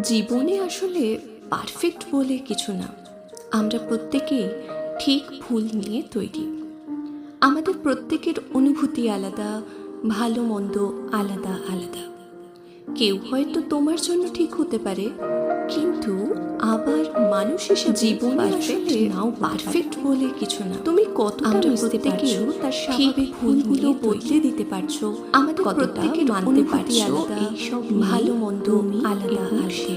জীবনে আসলে পারফেক্ট বলে কিছু না। আমরা প্রত্যেকেই ঠিক ভুল নিয়ে তৈরি। আমাদের প্রত্যেকের অনুভূতি আলাদা, ভালো মন্দ আলাদা আলাদা। কেউ হয়তো তোমার জন্য ঠিক হতে পারে, কিন্তু আবার মানুষ হিসেবে জীবনে আসলে নাও পারফেক্ট বলে কিছু না। তুমি কতটা মিশতে পারছো, তার স্বাভাবিক ভুলগুলো বদলে দিতে পারছো। আমাদের প্রত্যেকের মানতে পারছি আলাদা, এইসব ভালো মন্দ আলাদা আলাদা।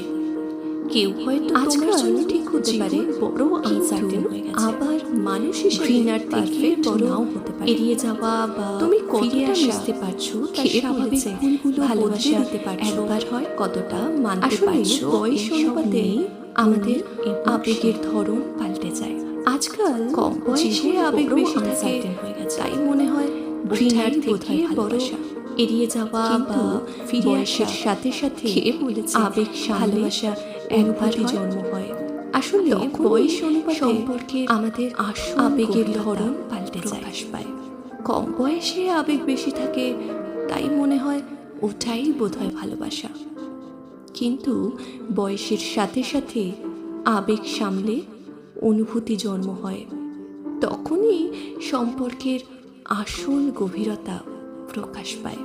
কেউ হয়তো তোমার জন্য ঠিক হতে পারে, বড় আনসার্টেন হয়ে গেছে। আবার মানুষ হিসেবে ঘৃণার থেকে বড় নাও হতে পারে। এড়িয়ে যাওয়া বা তুমি কতটা মিশতে পারছো, তার স্বাভাবিক ভুলগুলো ভালোবাসা দিতে পারছো। একবার হয় কতটা মানতে পারছো। বয়স অনুপাতে আমাদের আবেগের ধরন পাল্টে যায়। আজকাল কম বয়সে আবেগ বেশি থাকে, হয়ে গেছে। তাই মনে হয় ঘৃণার থেকে ভালোবাসা এড়িয়ে যাওয়া বা ফিরে আসার সাথে সাথে আবেগ ভালোবাসা একবারই জন্ম হয়। আসলে বয়স অনুপাতে সম্পর্কে আমাদের আবেগের ধরন পাল্টে প্রকাশ পায়। কম বয়সে আবেগ বেশি থাকে, তাই মনে হয় ওটাই বোধহয় ভালোবাসা। কিন্তু বয়সের সাথে সাথে আবেগ সামলে অনুভূতি জন্ম হয়। তখনই সম্পর্কের আসল গভীরতা প্রকাশ পায়।